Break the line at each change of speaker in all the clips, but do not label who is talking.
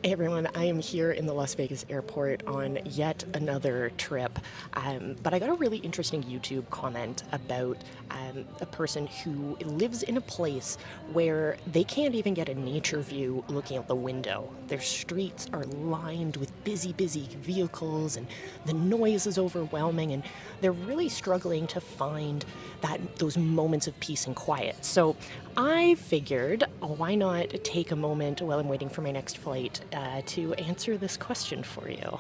Hey everyone, I am here in the Las Vegas airport on yet another trip, but I got a really interesting YouTube comment about a person who lives in a place where they can't even get a nature view looking out the window. Their streets are lined with busy vehicles and the noise is overwhelming, and they're really struggling to find those moments of peace and quiet. So I figured, why not take a moment while I'm waiting for my next flight to answer this question for you.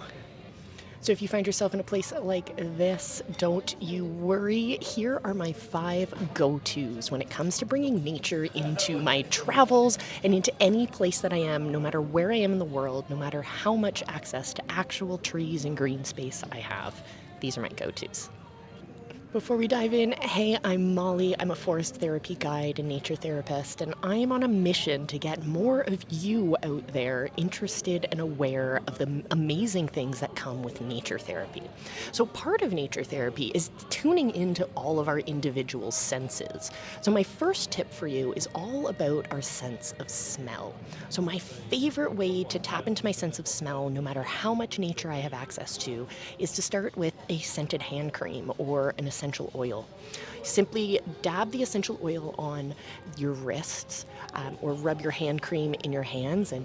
So if you find yourself in a place like this, don't you worry. Here are my 5 go-tos when it comes to bringing nature into my travels and into any place that I am, no matter where I am in the world, no matter how much access to actual trees and green space I have. These are my go-tos. Before we dive in, hey, I'm Molly. I'm a forest therapy guide and nature therapist, and I am on a mission to get more of you out there interested and aware of the amazing things that come with nature therapy. So part of nature therapy is tuning into all of our individual senses. So my first tip for you is all about our sense of smell. So my favorite way to tap into my sense of smell, no matter how much nature I have access to, is to start with a scented hand cream or an essential oil. Simply dab the essential oil on your wrists or rub your hand cream in your hands and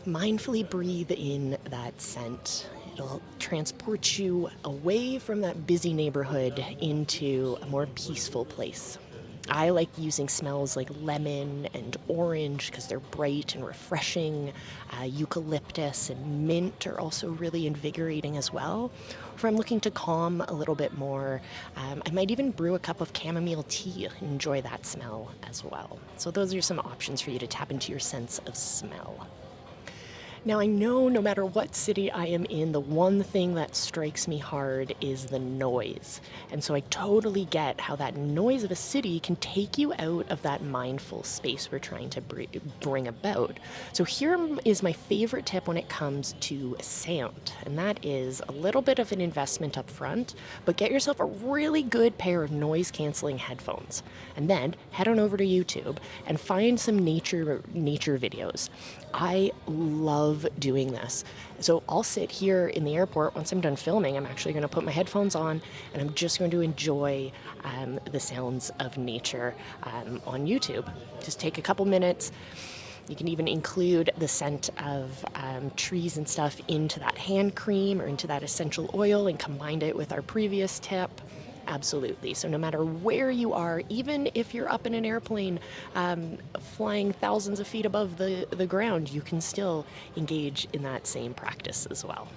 mindfully breathe in that scent. It'll transport you away from that busy neighborhood into a more peaceful place. I like using smells like lemon and orange because they're bright and refreshing. Eucalyptus and mint are also really invigorating as well. If I'm looking to calm a little bit more, I might even brew a cup of chamomile tea and enjoy that smell as well. So those are some options for you to tap into your sense of smell. Now, I know no matter what city I am in, the one thing that strikes me hard is the noise. And so I totally get how that noise of a city can take you out of that mindful space we're trying to bring about. So here is my favorite tip when it comes to sound, and that is a little bit of an investment up front, but get yourself a really good pair of noise-canceling headphones. And then head on over to YouTube and find some nature videos. I love doing this. So I'll sit here in the airport. Once I'm done filming, I'm actually going to put my headphones on and I'm just going to enjoy the sounds of nature on YouTube. Just take a couple minutes. You can even include the scent of trees and stuff into that hand cream or into that essential oil and combine it with our previous tip. Absolutely. So no matter where you are, even if you're up in an airplane flying thousands of feet above the ground, you can still engage in that same practice as well.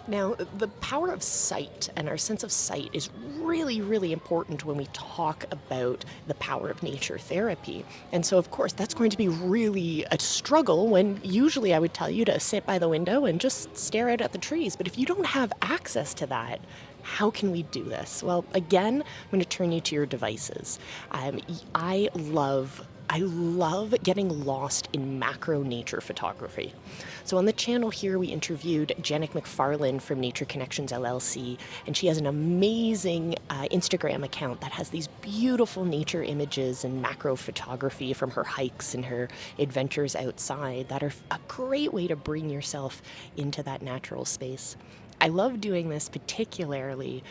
Now, the power of sight and our sense of sight is really important when we talk about the power of nature therapy. And so, of course, that's going to be really a struggle when usually I would tell you to sit by the window and just stare out at the trees. But if you don't have access to that, how can we do this? Well, again, I'm going to turn you to your devices. I love getting lost in macro nature photography. So on the channel here, we interviewed Janet McFarlane from Nature Connections LLC, and she has an amazing Instagram account that has these beautiful nature images and macro photography from her hikes and her adventures outside that are a great way to bring yourself into that natural space. I love doing this particularly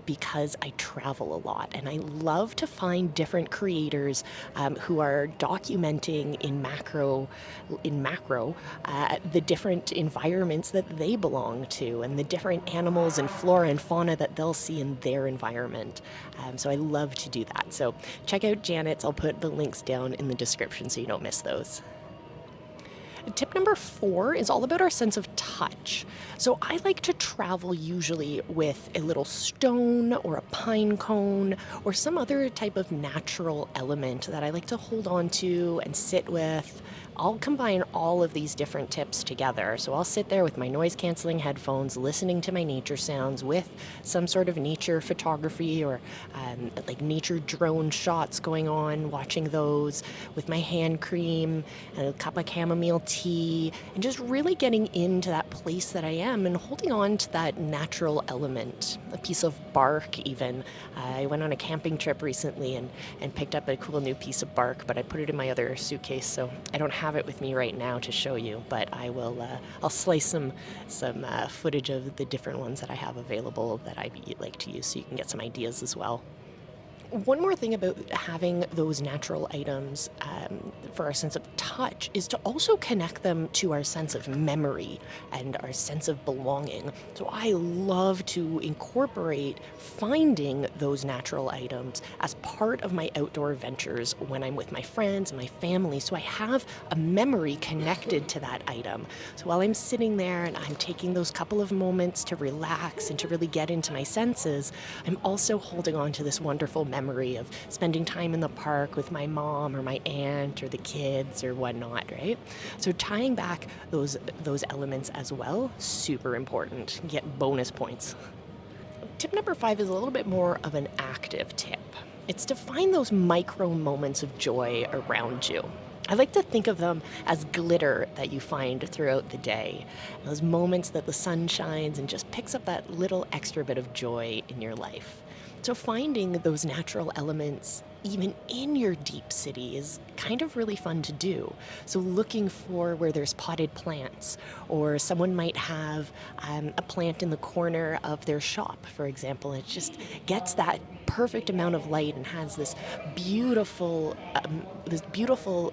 because I travel a lot, and I love to find different creators who are documenting in macro the different environments that they belong to and the different animals and flora and fauna that they'll see in their environment. So I love to do that. So check out Janet's. I'll put the links down in the description so you don't miss those. Tip number 4 is all about our sense of touch. So I like to travel usually with a little stone or a pine cone or some other type of natural element that I like to hold on to and sit with. I'll combine all of these different tips together. So I'll sit there with my noise-canceling headphones, listening to my nature sounds with some sort of nature photography or like nature drone shots going on, watching those with my hand cream and a cup of chamomile tea, and just really getting into that place that I am and holding on to that natural element, a piece of bark even. I went on a camping trip recently and picked up a cool new piece of bark, but I put it in my other suitcase, so I don't have it with me right now to show you, but I'll slice some footage of the different ones that I have available that I like to use so you can get some ideas as well. One more thing about having those natural items for our sense of touch is to also connect them to our sense of memory and our sense of belonging. So I love to incorporate finding those natural items as part of my outdoor ventures when I'm with my friends and my family, so I have a memory connected to that item. So while I'm sitting there and I'm taking those couple of moments to relax and to really get into my senses, I'm also holding on to this wonderful memory of spending time in the park with my mom or my aunt or the kids or whatnot, right? So tying back those elements as well, super important. You get bonus points. Tip number 5 is a little bit more of an active tip. It's to find those micro moments of joy around you. I like to think of them as glitter that you find throughout the day. Those moments that the sun shines and just picks up that little extra bit of joy in your life. So finding those natural elements even in your deep city is kind of really fun to do. So looking for where there's potted plants, or someone might have a plant in the corner of their shop, for example. It just gets that perfect amount of light and has this beautiful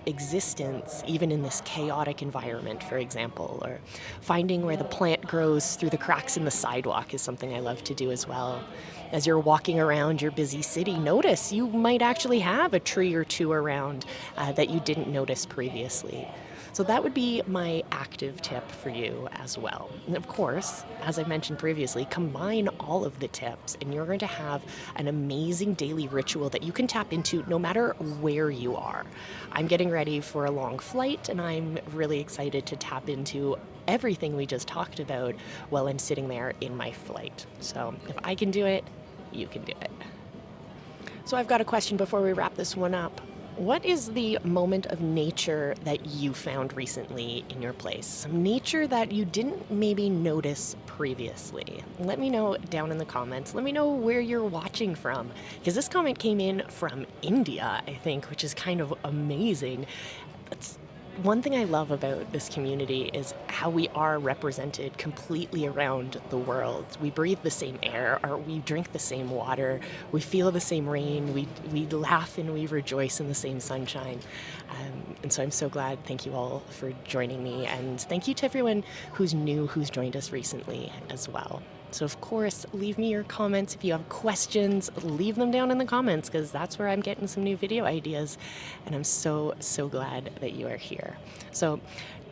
existence even in this chaotic environment, for example. Or finding where the plant grows through the cracks in the sidewalk is something I love to do as well. As you're walking around your busy city, notice you might actually have a tree or two around that you didn't notice previously. So that would be my active tip for you as well. And of course, as I mentioned previously, combine all of the tips and you're going to have an amazing daily ritual that you can tap into no matter where you are. I'm getting ready for a long flight and I'm really excited to tap into everything we just talked about while I'm sitting there in my flight. So if I can do it, you can do it. So I've got a question before we wrap this one up. What is the moment of nature that you found recently in your place? Some nature that you didn't maybe notice previously. Let me know down in the comments. Let me know where you're watching from, because this comment came in from India, I think, which is kind of amazing. That's one thing I love about this community is how we are represented completely around the world. We breathe the same air, or we drink the same water, we feel the same rain, we laugh and we rejoice in the same sunshine. And so I'm so glad. Thank you all for joining me, and thank you to everyone who's new, who's joined us recently as well. So of course, leave me your comments. If you have questions, leave them down in the comments, because that's where I'm getting some new video ideas. And I'm so glad that you are here. So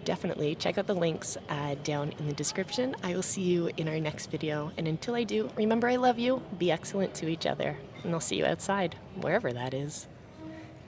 definitely check out the links down in the description. I will see you in our next video. And until I do, remember I love you, be excellent to each other, and I'll see you outside, wherever that is.